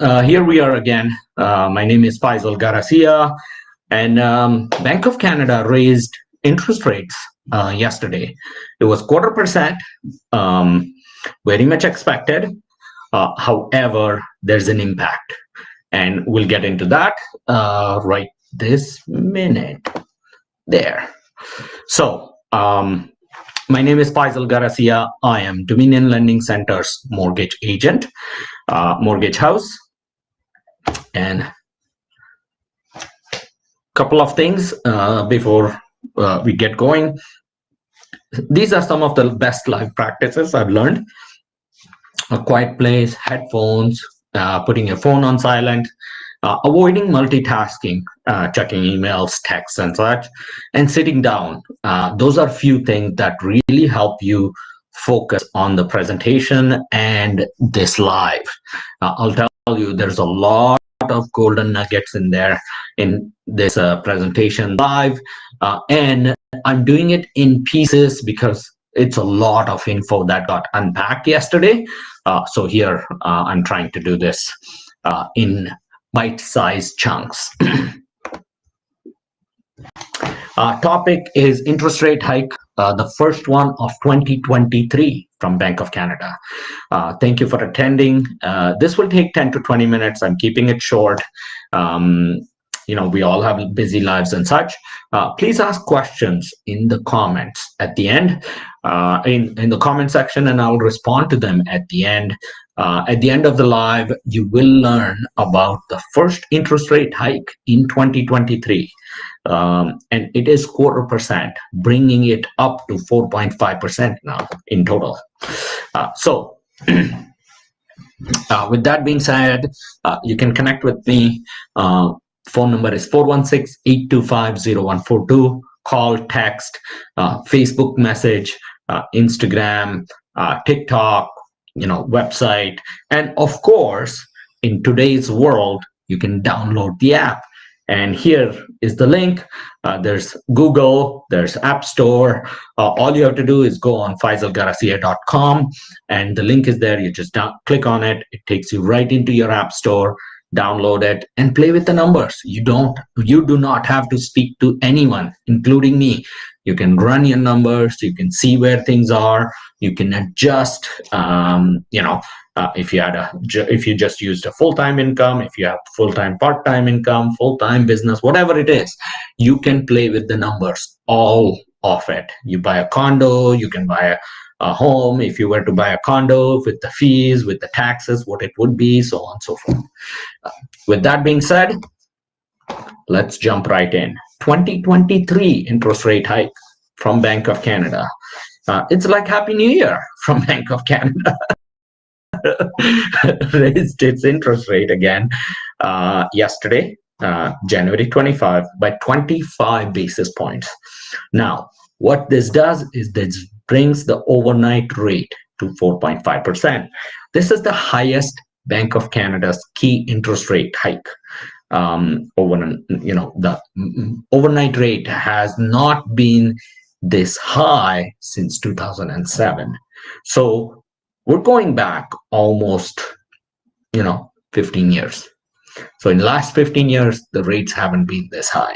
Here we are again. My name is Faizal Garasia, and Bank of Canada raised interest rates yesterday. It was 0.25%, very much expected. However, there's an impact, and we'll get into that right this minute. There. So, my name is Faizal Garasia. I am Dominion Lending Center's mortgage agent, mortgage house, and a couple of things before we get going. These are some of the best life practices I've learned. A quiet place, headphones, putting your phone on silent, avoiding multitasking, checking emails, texts, and such, and sitting down. Those are few things that really help you focus on the presentation and this live. I'll tell you, there's a lot of golden nuggets in there in this presentation live, and I'm doing it in pieces because it's a lot of info that got unpacked yesterday. So here I'm trying to do this in bite-sized chunks. Topic is interest rate hike, the first one of 2023 from Bank of Canada. Thank you for attending. This will take 10 to 20 minutes. I'm keeping it short. We all have busy lives and such. Please ask questions in the comments at the end, in the comment section, and I'll respond to them at the end. At the end of the live, you will learn about the first interest rate hike in 2023. And it is 0.25%, bringing it up to 4.5% now in total. With that being said, you can connect with me. Phone number is 416-825-0142. Call, text, Facebook message, Instagram, TikTok, website. And of course, in today's world, you can download the app. And here is the link. There's Google, there's App Store. All you have to do is go on FaizalGarasia.com, and the link is there. You just click on it. It takes you right into your App Store. Download it and play with the numbers. You do not have to speak to anyone, including me. You can run your numbers. You can see where things are. You can adjust. If you just used a full-time income, if you have full-time, part-time income, full-time business, whatever it is, you can play with the numbers, all of it. You buy a condo, you can buy a home. If you were to buy a condo, with the fees, with the taxes, what it would be, so on and so forth. With that being said, let's jump right in. 2023 interest rate hike from Bank of Canada. It's like Happy New Year from Bank of Canada. Raised its interest rate again yesterday, January 25, by 25 basis points. Now, what this does is this brings the overnight rate to 4.5%. This is the highest Bank of Canada's key interest rate hike. The overnight rate has not been this high since 2007. So we're going back almost, 15 years. So in the last 15 years, the rates haven't been this high.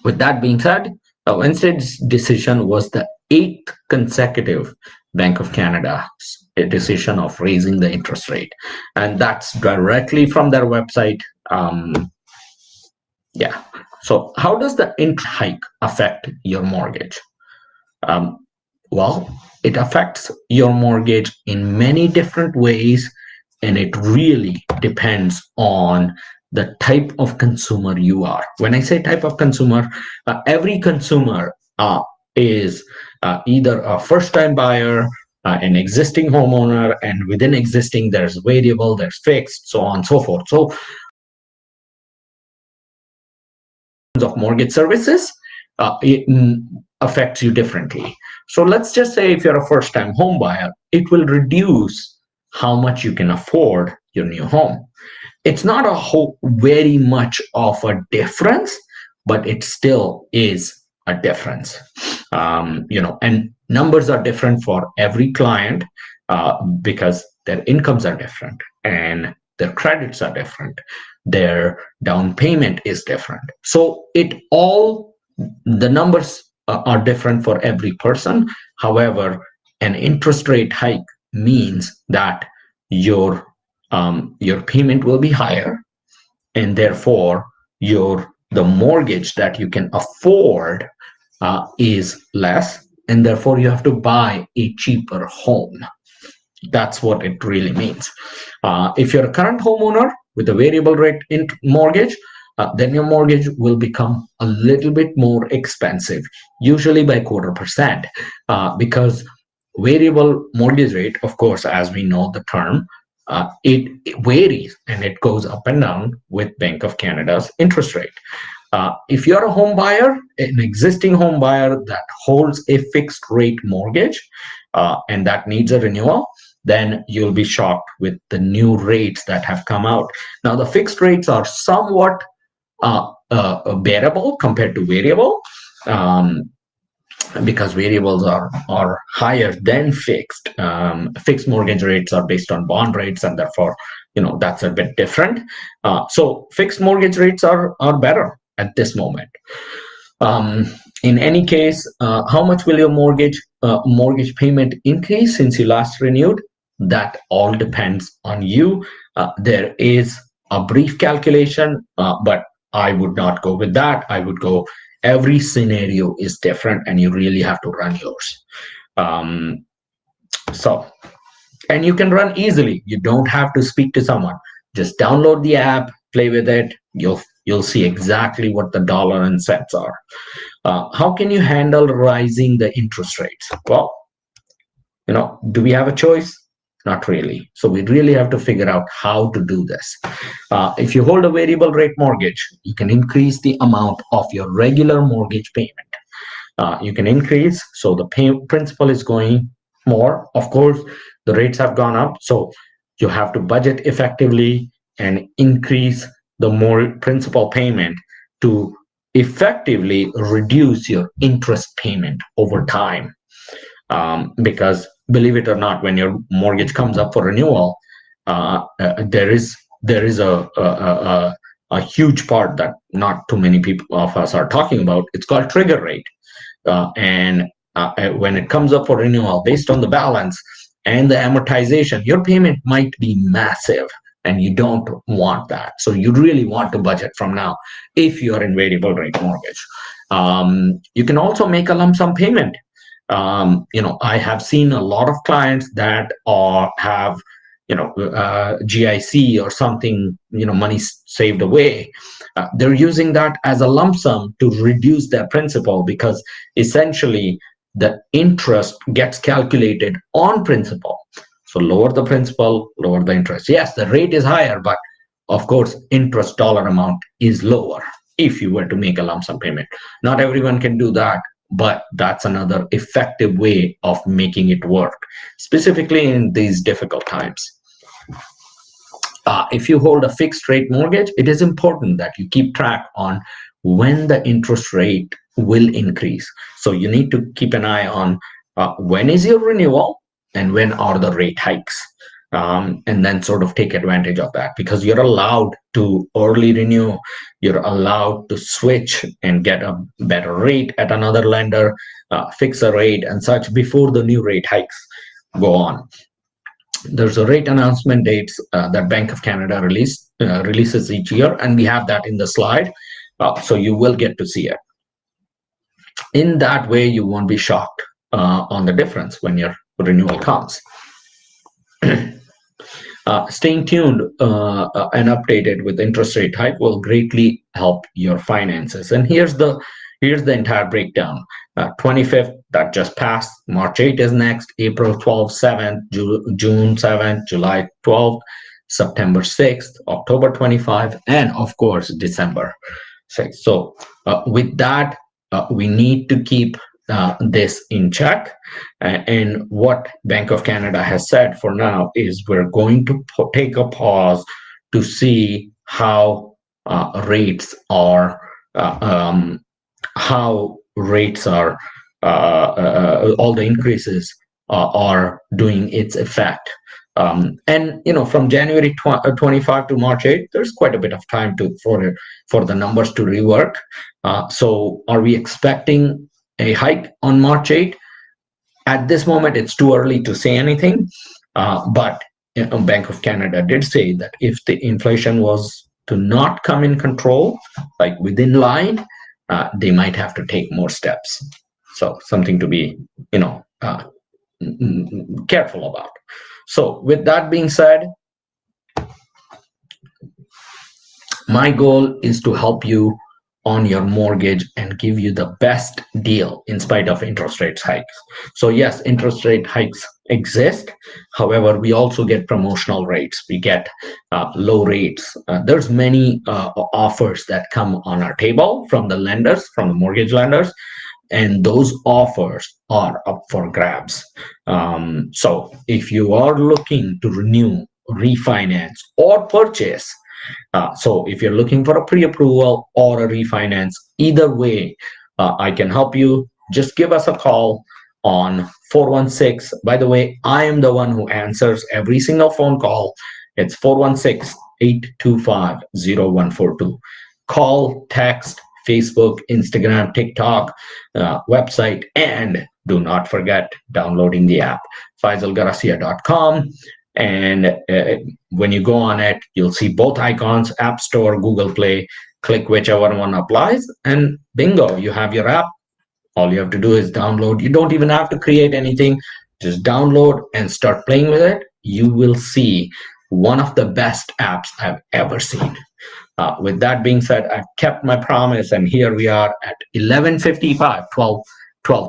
With that being said, Wednesday's decision was the 8th consecutive Bank of Canada decision of raising the interest rate. And that's directly from their website. So how does the interest hike affect your mortgage? Well, it affects your mortgage in many different ways, and it really depends on the type of consumer you are. When I say type of consumer, every consumer is either a first-time buyer, an existing homeowner, and within existing, there's variable, there's fixed, so on and so forth. So, of mortgage services, it affects you differently. So let's just say if you're a first-time home buyer, it will reduce how much you can afford your new home. It's not very much of a difference, but it still is a difference. And numbers are different for every client because their incomes are different, and their credits are different, their down payment is different. So the numbers are different for every person. However, an interest rate hike means that your payment will be higher, and therefore the mortgage that you can afford is less, and therefore you have to buy a cheaper home. That's what it really means. If you're a current homeowner with a variable rate mortgage, then your mortgage will become a little bit more expensive, usually by 0.25%, because variable mortgage rate, of course, as we know the term, it varies and it goes up and down with Bank of Canada's interest rate. If you're a home buyer, an existing home buyer that holds a fixed rate mortgage and that needs a renewal, then you'll be shocked with the new rates that have come out. Now, the fixed rates are somewhat bearable compared to variable, because variables are higher than fixed. Fixed mortgage rates are based on bond rates, and therefore, that's a bit different. So fixed mortgage rates are better at this moment. In any case, how much will your mortgage payment increase since you last renewed? That all depends on you. There is a brief calculation, but I would not go with that. I would go, every scenario is different and you really have to run yours. And you can run easily. You don't have to speak to someone. Just download the app, play with it. You'll see exactly what the dollar and cents are. How can you handle rising the interest rates? Well, do we have a choice? Not really. So we really have to figure out how to do this. If you hold a variable rate mortgage, you can increase the amount of your regular mortgage payment. You can increase, so the principal is going more. Of course, the rates have gone up, so you have to budget effectively and increase the more principal payment to effectively reduce your interest payment over time. Because believe it or not, when your mortgage comes up for renewal, there is a huge part that not too many people of us are talking about. It's called trigger rate, and when it comes up for renewal, based on the balance and the amortization, your payment might be massive, and you don't want that. So you really want to budget from now if you're in variable rate mortgage. You can also make a lump sum payment. I have seen a lot of clients that have GIC or something, money saved away. They're using that as a lump sum to reduce their principal, because essentially the interest gets calculated on principal. So lower the principal, lower the interest. Yes, the rate is higher, but of course, interest dollar amount is lower if you were to make a lump sum payment. Not everyone can do that, but that's another effective way of making it work, specifically in these difficult times. If you hold a fixed rate mortgage, it is important that you keep track on when the interest rate will increase. So you need to keep an eye on when is your renewal and when are the rate hikes. And then sort of take advantage of that, because you're allowed to early renew, you're allowed to switch and get a better rate at another lender, fix a rate and such before the new rate hikes go on. There's a rate announcement dates that Bank of Canada releases each year, and we have that in the slide, so you will get to see it. In that way, you won't be shocked on the difference when your renewal comes. Staying tuned and updated with interest rate hike will greatly help your finances. And here's the entire breakdown. 25th, that just passed. March 8th is next. April 12th, 7th, June 7th, July 12th, September 6th, October 25th, and of course, December 6th. So with that, we need to keep this in check. And what Bank of Canada has said for now is we're going to take a pause to see how rates are, all the increases are doing its effect. And from January 25 to March 8, there's quite a bit of time for the numbers to rework. So are we expecting a hike on March 8? At this moment, it's too early to say anything. But Bank of Canada did say that if the inflation was to not come in control, like within line, they might have to take more steps. So something to be, careful about. So with that being said, my goal is to help you on your mortgage and give you the best deal in spite of interest rates hikes. So yes, interest rate hikes exist. However, we also get promotional rates. We get low rates. There's many offers that come on our table from the lenders, from the mortgage lenders, and those offers are up for grabs. So if you are looking to renew, refinance, or purchase, so if you're looking for a pre-approval or a refinance, either way, I can help you. Just give us a call on 416. By the way, I am the one who answers every single phone call. It's 416-825-0142. Call, text, Facebook, Instagram, TikTok, website, and do not forget downloading the app, FaizalGarasia.com. And when you go on it, you'll see both icons, App Store, Google Play. Click whichever one applies, and bingo, you have your app. All you have to do is download. You don't even have to create anything. Just download and start playing with it. You will see one of the best apps I've ever seen. With that being said, I've kept my promise, and here we are at 11:55,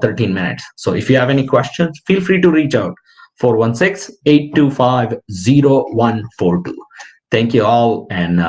13 minutes. So if you have any questions, feel free to reach out. 416-825-0142. Thank you all, and